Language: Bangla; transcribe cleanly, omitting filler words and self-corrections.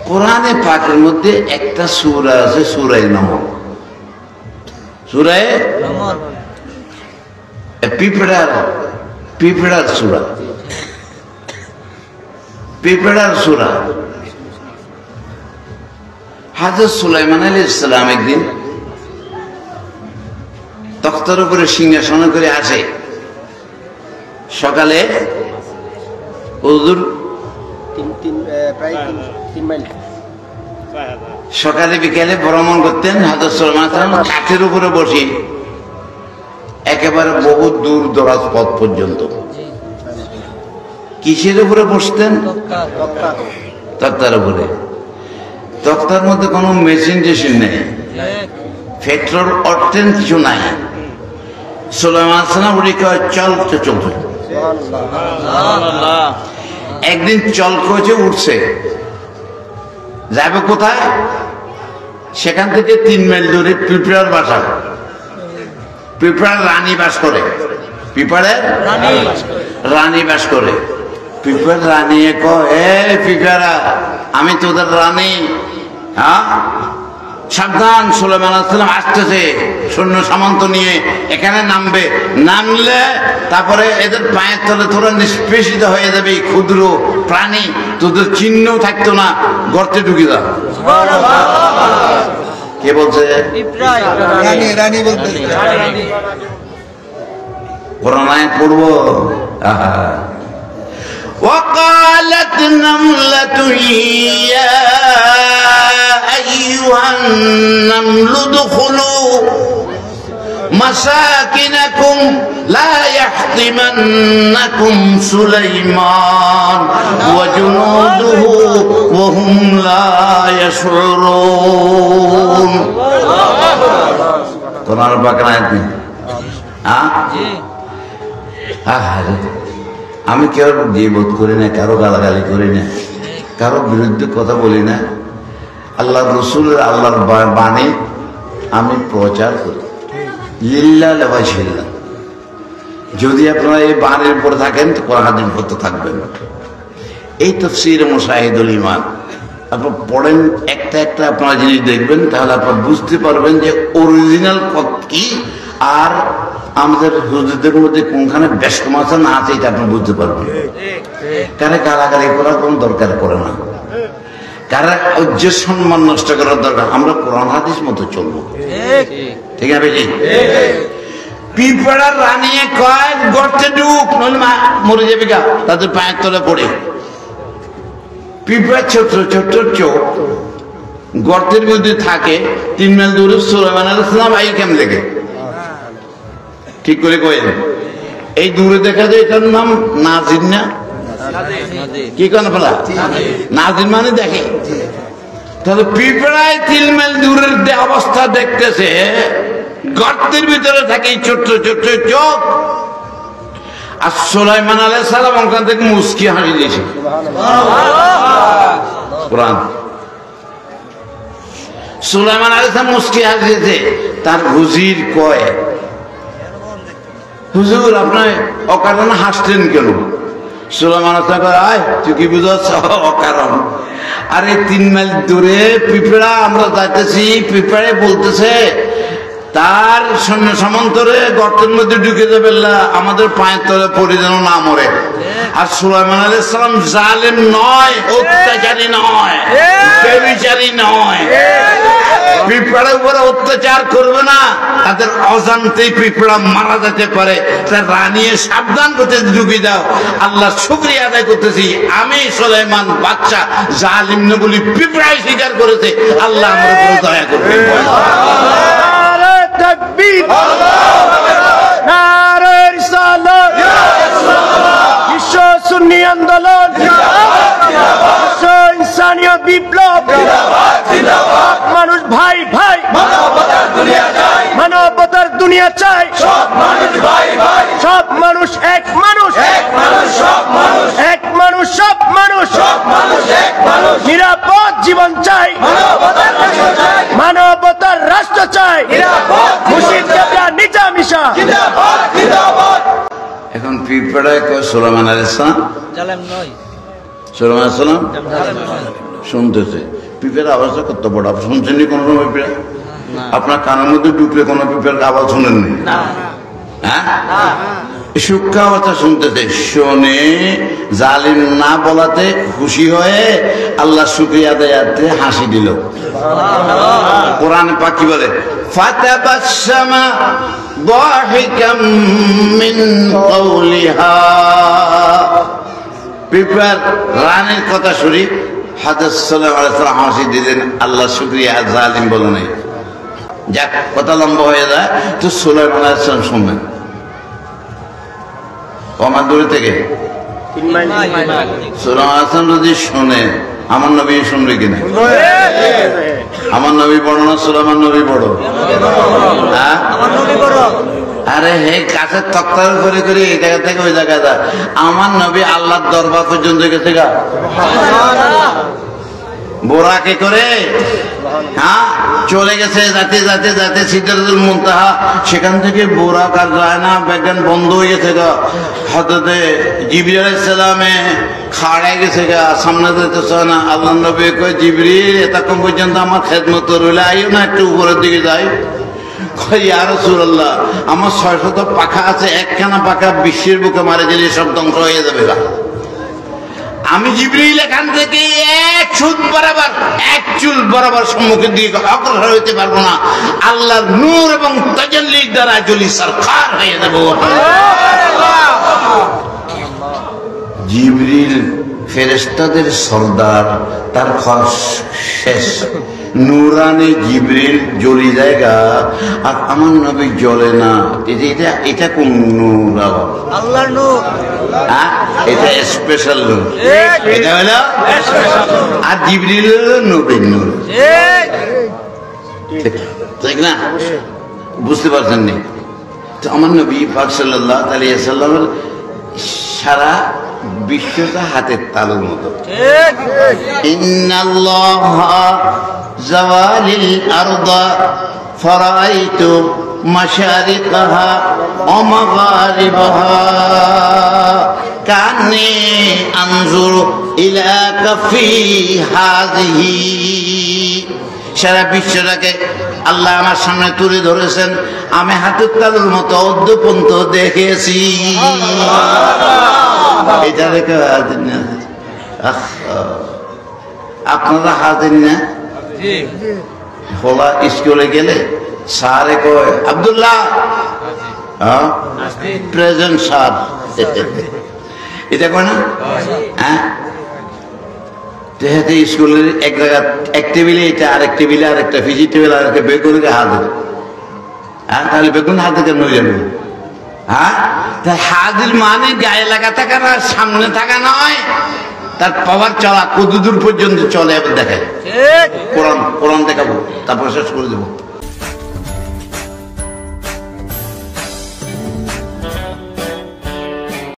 কোরআনে পাকের মধ্যে একটা সূরা আছে, সূরা নমল। সূরা নমল পিঁপড়ার সূরা, পিঁপড়ার সূরা। হযরত সুলাইমান আলাইহিস সালাম একদিন তখতের উপরে সিংহাসন করে আসে। সকালে হুজুর সকালে বিকেলে ভ্রমণ করতেন। হযরত সুলাইমান কাঠের উপরে বসে একেবারে বহু দূর দরাজ পথ পর্যন্ত। কিসের উপরে বসতেন? তক্তার উপরে। তক্তার মধ্যে কোনো মেশিন টেশিন নেই, পেট্রোল অটেন কিছু নাই। সুলাইমান সালাম চলতে চলতে একদিন চল করেছে, উঠছে, যাবে কোথায়? সেখান থেকে 3 মাইল দূরে পিঁপড়ার বাসা। পিঁপড়ার রানী বাস করে, পিঁপড়ার রানী বাস করে। পিঁপড়ার রানী কয়, পিঁপড়া আমি তোদের রানী। হ্যাঁ, সাবধান, সুলাইমান আলাইহিস সালাম আসতেছে সৈন্য সামন্ত নিয়ে, এখানে নামবে। নামলে তারপরে এদের পায়ের তলে তোরা নিষ্পেষিত হয়ে যাবে, ক্ষুদ্র প্রাণী, তোদের চিহ্ন থাকতো না, গর্তে ঢুকে যা। কে বলছে? রানী বলতে। কোরআন আয়াত পড়বো। وقالت نملة يا أيها النمل ادخلوا مساكنكم لا يحطمنكم سليمان وجنوده وهم لا يشعرون. قرآن পাক আয়াত নেই। আমি কেউ গীবত করি না, কারো গালাগালি করি না, কারো বিরুদ্ধে কথা বলি না। আল্লাহ রসুলের আল্লাহর বাণী আমি প্রচার করি, লিল্লাহ লিওয়াজহিল্লাহ। যদি আপনারা এই বাণীর উপর থাকেন তো কোরআন হাদিস পড়তে থাকবেন। এই তাফসীর মুশাহিদুল ঈমান আপনারা পড়েন, একটা একটা আপনারা জিনিস দেখবেন, তাহলে আপনারা বুঝতে পারবেন যে অরিজিনাল কি আর আমাদের হুজুরদের মধ্যে কোনখানে বেশকমাসা না আছে এটা আপনি বুঝতে পারবেন। কারে গালাগালি করার কোন দরকার পড়ে না, কারা যে সম্মান নষ্ট করার দরকার। আমরা কোরআন হাদিস মতো চলবো, ঠিক আছে? পিঁপড়ার রানী কয় গর্তে ঢুক, নইলে মরে যাবে গা, তাদের পায়ের তলে পড়ে। পিঁপড়ার ছোট ছোট চোখ গর্তের মধ্যে থাকে, 3 মাইল দূরে সুলাইমান আলাইহিস সালাম আই কেমন দেখে? ঠিক করে কয়েন, এই দূরে দেখা যায়, এটার নাম নাজির না? কি কেন ফেলা? নাজির মানে দেখে। তাহলে পিঁপড়ায় 3 মাইল দূরের অবস্থা দেখতেছে, গর্তের ভিতরে থাকে ছোট্ট ছোট্ট চোখ। আর সুলাইমান আলাইহিস সালাম ওখান থেকে মুস্কি হাসি দিয়েছে। কোরআন সুলাইমান আলাইহিস সালাম মুস্কি হাসি দিয়েছে। তার হুজির কয়, হুজুর আপনার অকারণে হাসতেন কেন? সুলাইমান আলাইহিস সালাম কয়, আয় তুই কি বুঝছ অকারণ? আরে 3 মাইল দূরে পিঁপড়া আমরা যাইতেছি, পিঁপড়ে বলতেছে তার সৈন্য সামন্তরে গর্তের মধ্যে ঢুকে যাবে, আমাদের পায়ের তলে পড়ে যেন না মরে। আর সুলাইমান আলাইহিস সালাম জালেম নয়, অত্যাচারী নয়, ব্যভিচারী নয়। পিঁপড়ার উপরে অত্যাচার করবে না, তাদের অজান্তেই পিঁপড়া মারা যেতে পারে। তার রানী সাবধান করতে ঢুকে দাও। আল্লাহ শুকরিয়া আদায় করতেছি, আমি সুলাইমান বাচ্চা জালিম না বলি পিঁপড়াই স্বীকার করেছে। আল্লাহ আমার উপরে দয়া করবেন। তাকবীর, নারে রিসালাত, বিশ্ব সুন্নি আন্দোলন, বিশ্ব ইনসানীয় বিপ্লব, মানুষ ভাই ভাই, মানবতার দুনিয়া চাই, সব মানুষ ভাই ভাই, সব মানুষ এক মানুষ, এক মানুষ সব মানুষ, এক মানুষ সব মানুষ, সব মানুষ এক মানুষ, নিরাপদ জীবন চাই, মানবতার রাষ্ট্র চাই, মানবতার রাষ্ট্র চাই, নিরাপদ মুর্শিদ কেবলা নিজাম ঈশা জিন্দাবাদ জিন্দাবাদ। এখন পিঁপড়ায় কয় সুলাইমান আলাইহিস সালাম জালেম নয়, সুলাইমান আলাইহিস সালাম শুনতেছে পিঁপড়ার আওয়াজটা কত বড়, আপনি শুনছেননি কোনো পিঁপড়া? আপনার কানের মধ্যে ঢুকলে কোনো পিঁপড়ার আওয়াজ শুনেননি? হ্যাঁ, সূক্ষ্ম আওয়াজটা শুনতেছে। শোনে জালিম না বলাতে খুশি হয়ে আল্লাহ শুকরিয়া আদায়াতে হাসি দিল। কোরআনে পাক কি বলে? ফাতাবাসসামা দাহিকাম মিন কাওলিহা। পিঁপড়ার রানের কথা শুনি হযরত সাল্লাল্লাহু আলাইহি ওয়াসাল্লাম হাসি দিলেন, আল্লাহ শুকরিয়া, জালিম বলে নাই। যাক, কথা লম্বা হয়ে যায়, তো সুলাইমান আলাইহিস সালাম শুনবেন আমার দূরে থেকে। সুলাইমান আলাইহিস সালাম যদি শুনে, আমার নবী শুনবে কিনা? আমার নবী বড় না সুলাইমান নবী বড়? হ্যাঁ, আরে হে, কাছের তক্তার করে করে এই জায়গা থেকে ওই জায়গায় যায়। আমার নবী আল্লাহর দরবার পর্যন্ত গেছে গা, বোরাকে করে। হ্যাঁ, চলে গেছে যাতে যাতে যাতে সিদরাতুল মুনতাহা, সেখান থেকে বোরাক আর যায় না, বিজ্ঞান বন্ধ হয়ে গেছে গা। হযরতে জিবরিল আলাইহিস সালামে খাড়ে গেছে গা, সামনে যেতেছে না। আল্লাহ নবী কয়, জিবরিল এতক্ষণ পর্যন্ত আমার খেদমত রইলে, আইও না একটু উপরের দিকে যাই। ইয়া রাসূলুল্লাহ, আমার ৬০০ পাখা আছে, একখানা পাখা বিশ্বের বুকে মারে দিলে সব ধ্বংস হয়ে যাবে গা। আমি জিবরিল এখান থেকে এক সুদ বরাবর, এক চুল বরাবর সম্মুখের দিকে অগ্রসর হইতে পারবো না। আল্লাহর নূর এবং তাজাল্লির দ্বারা জলি সরকার হয়ে যাব। জিবরিল ফেরেশতাদের সর্দার, তার খস শেষ। নূরানি জিবরিল জ্বলি জায়গা, আর আমার নবী জ্বলে না। এটা কোন নূর? আল্লাহর নূর। হ্যাঁ, এটা স্পেশাল নূর, এটা হলো। আর জিবরিল হলো নবীর নূর, ঠিক না? বুঝতে পারছেন নি? তো আমার নবী পাক সাল্লাল্লাহু আলাইহি ওয়াসাল্লামের সারা বিশ্বটা হাতের তালুর মতো। ইন্নাল্লাহা জাওয়ালিল আরদা ফারাইতু মাশারিকাহা ওয়া মাগারিবাহা কান্নী আনজুরু ইলা কাফি হাযিহি। সারা বিশ্বটাকে আল্লাহ আমার সামনে তুলে ধরেছেন, আমি হাতের তালুর মতো অদ্যপন্ত দেখেছি। এটা রেখে হাজির না, আপনারা হাজির না? হোলা স্কুলে গেলে স্যারে কয়, আব্দুল্লাহ প্রেজেন্ট স্যার, এটা কয় না? হ্যাঁ, স্কুলের এক জায়গা এক টেবিলে এটা, আরেক টেবিলে আরেকটা, ভেজিটেবল আরেকটা, বেগুনকে হাজির। হ্যাঁ, তাহলে বেগুন হাতে কেন যাবে? হ্যাঁ, তাই হাজির মানে গায়ে লাগা থাকা না, সামনে থাকা নয়, তার পাওয়ার চলা কতদূর পর্যন্ত চলে। এবার দেখেন কোরআন, কোরআন দেখাবো, তারপর শেষ করে দেবো।